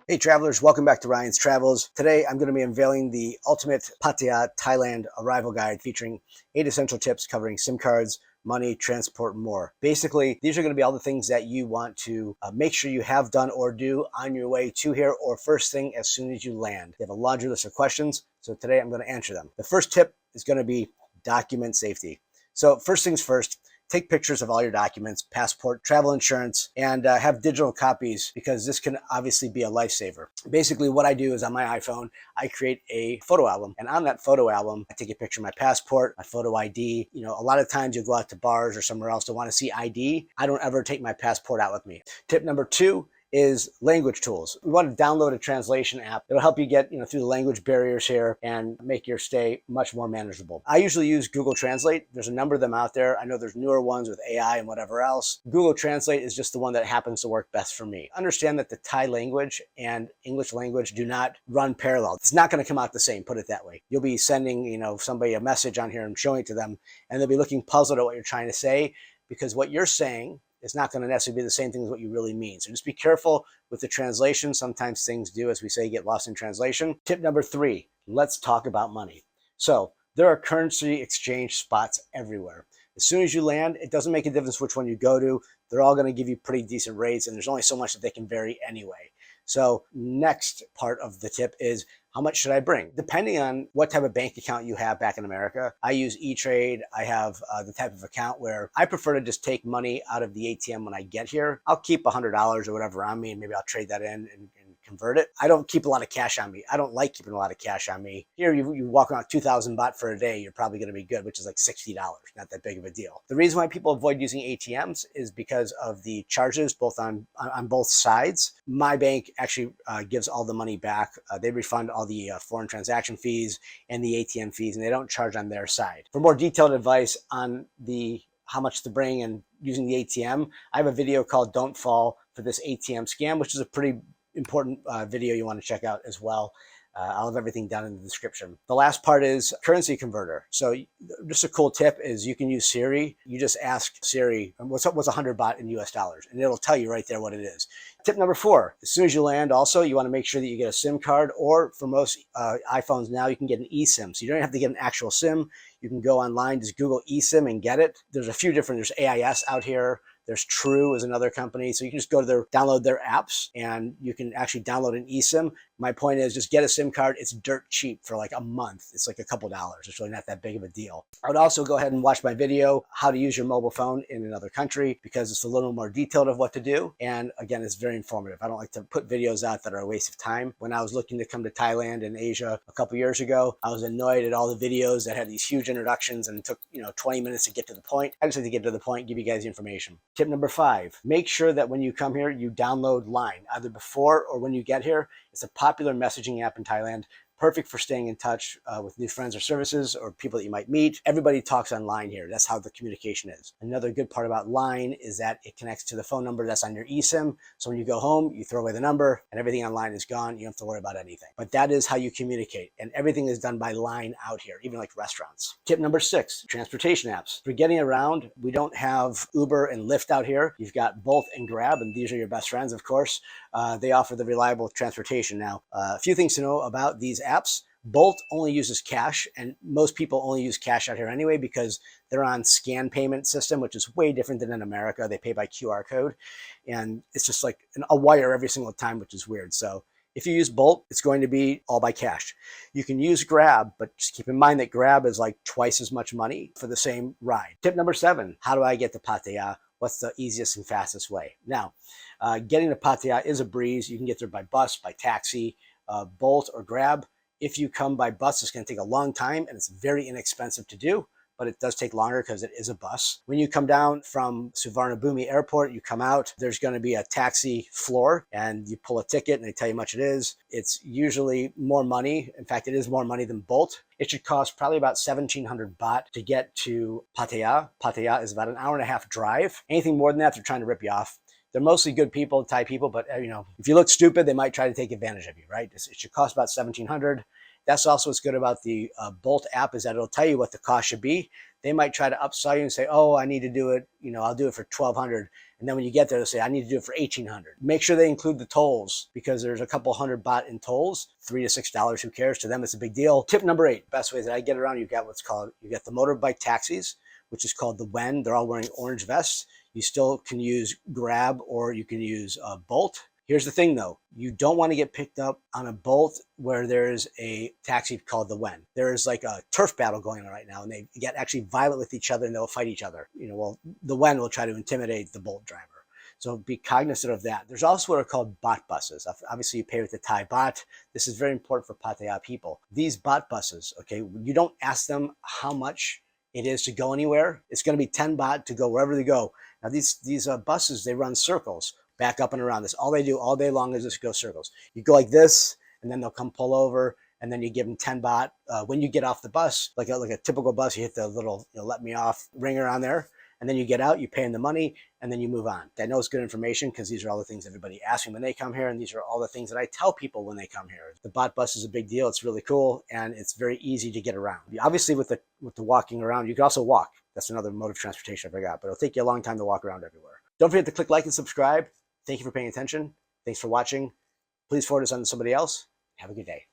Hey travelers, welcome back to Ryan's Travels. Today I'm going to be unveiling the ultimate Pattaya, Thailand arrival guide featuring 8 essential tips covering SIM cards, money, transport, and more. Basically, these are going to be all the things that you want to make sure you have done or do on your way to here or first thing as soon as you land. They have a laundry list of questions, so today I'm going to answer them. The first tip is going to be document safety. So first things first, take pictures of all your documents, passport, travel insurance, and have digital copies because this can obviously be a lifesaver. Basically, what I do is on my iPhone, I create a photo album. And on that photo album, I take a picture of my passport, my photo ID. You know, a lot of times you'll go out to bars or somewhere else to want to see ID. I don't ever take my passport out with me. Tip number 2 is language tools. We want to download a translation app that'll help you get through the language barriers here and make your stay much more manageable. I usually use Google Translate. There's a number of them out there. I know there's newer ones with AI and whatever else. Google Translate is just the one that happens to work best for me. Understand that the Thai language and English language do not run parallel. It's not going to come out the same, put it that way. You'll be sending somebody a message on here and showing it to them, and they'll be looking puzzled at what you're trying to say because what you're saying it's not going to necessarily be the same thing as what you really mean. So just be careful with the translation. Sometimes things do, as we say, get lost in translation. Tip number 3, let's talk about money. So there are currency exchange spots everywhere. As soon as you land, it doesn't make a difference which one you go to. They're all going to give you pretty decent rates, and there's only so much that they can vary anyway. So next part of the tip is how much should I bring? Depending on what type of bank account you have back in America, I use E-Trade. I have the type of account where I prefer to just take money out of the ATM when I get here. I'll keep $100 or whatever on me, and maybe I'll trade that in and convert it. I don't keep a lot of cash on me. I don't like keeping a lot of cash on me. Here, you walk around 2,000 baht for a day, you're probably going to be good, which is like $60. Not that big of a deal. The reason why people avoid using ATMs is because of the charges both on both sides. My bank actually gives all the money back. They refund all the foreign transaction fees and the ATM fees, and they don't charge on their side. For more detailed advice on how much to bring and using the ATM, I have a video called Don't Fall for this ATM scam, which is a pretty important video you want to check out as well. I'll have everything down in the description. The last part is currency converter. So just a cool tip is you can use Siri. You just ask Siri, what's 100 baht in US dollars? And it'll tell you right there what it is. Tip number 4, as soon as you land also, you want to make sure that you get a SIM card, or for most iPhones now, you can get an eSIM. So you don't have to get an actual SIM. You can go online, just Google eSIM and get it. There's a few different, there's AIS out here. There's True is another company. So you can just go to download their apps and you can actually download an eSIM. My point is just get a SIM card. It's dirt cheap for like a month. It's like a couple dollars. It's really not that big of a deal. I would also go ahead and watch my video, how to use your mobile phone in another country, because it's a little more detailed of what to do. And again, it's very informative. I don't like to put videos out that are a waste of time. When I was looking to come to Thailand and Asia a couple years ago, I was annoyed at all the videos that had these huge introductions and took 20 minutes to get to the point. I just like to get to the point, give you guys the information. Tip number 5, make sure that when you come here, you download Line, either before or when you get here. It's a popular messaging app in Thailand, perfect for staying in touch with new friends or services or people that you might meet. Everybody talks on Line here. That's how the communication is. Another good part about Line is that it connects to the phone number that's on your eSIM. So when you go home, you throw away the number and everything on Line is gone. You don't have to worry about anything. But that is how you communicate. And everything is done by Line out here, even like restaurants. Tip number 6, transportation apps. For getting around, we don't have Uber and Lyft out here. You've got Bolt and Grab, and these are your best friends, of course. They offer the reliable transportation. Now, a few things to know about these apps. Bolt only uses cash, and most people only use cash out here anyway because they're on scan payment system, which is way different than in America. They pay by QR code, and it's just like a wire every single time, which is weird. So if you use Bolt, it's going to be all by cash. You can use Grab, but just keep in mind that Grab is like twice as much money for the same ride. Tip number 7, how do I get to Pattaya? What's the easiest and fastest way? Now, getting to Pattaya is a breeze. You can get there by bus, by taxi, Bolt, or Grab. If you come by bus, it's going to take a long time, and it's very inexpensive to do, but it does take longer because it is a bus. When you come down from Suvarnabhumi Airport, you come out, there's going to be a taxi floor, and you pull a ticket, and they tell you how much it is. It's usually more money. In fact, it is more money than Bolt. It should cost probably about 1,700 baht to get to Pattaya. Pattaya is about an hour and a half drive. Anything more than that, they're trying to rip you off. They're mostly good people, Thai people, but if you look stupid, they might try to take advantage of you, right? It should cost about 1,700. That's also what's good about the Bolt app, is that it'll tell you what the cost should be. They might try to upsell you and say, oh, I need to do it, I'll do it for $1,200. And then when you get there, they'll say, I need to do it for $1,800. Make sure they include the tolls, because there's a couple hundred baht in tolls, $3 to $6. Who cares? To them, it's a big deal. Tip number 8, best way that I get around, you got the motorbike taxis, which is called the WEN. They're all wearing orange vests. You still can use Grab, or you can use Bolt. Here's the thing though, you don't want to get picked up on a Bolt where there's a taxi called the WEN. There is like a turf battle going on right now, and they get actually violent with each other, and they'll fight each other. Well, the WEN will try to intimidate the Bolt driver. So be cognizant of that. There's also what are called baht buses. Obviously, you pay with the Thai baht. This is very important for Pattaya people. These baht buses, okay, you don't ask them how much it is to go anywhere. It's going to be 10 baht to go wherever they go. Now, these buses, they run circles, back up and around. This all they do all day long is just go circles. You go like this, and then they'll come pull over, and then you give them 10 baht. When you get off the bus, like a typical bus, you hit the little let me off ringer on there, and then you get out, you pay them the money, and then you move on. I know it's good information, because these are all the things everybody asks me when they come here, and these are all the things that I tell people when they come here. The baht bus is a big deal. It's really cool, and it's very easy to get around. Obviously, with the walking around, you can also walk. That's another mode of transportation I forgot, but it'll take you a long time to walk around everywhere. Don't forget to click like and subscribe. Thank you for paying attention. Thanks for watching. Please forward this on to somebody else. Have a good day.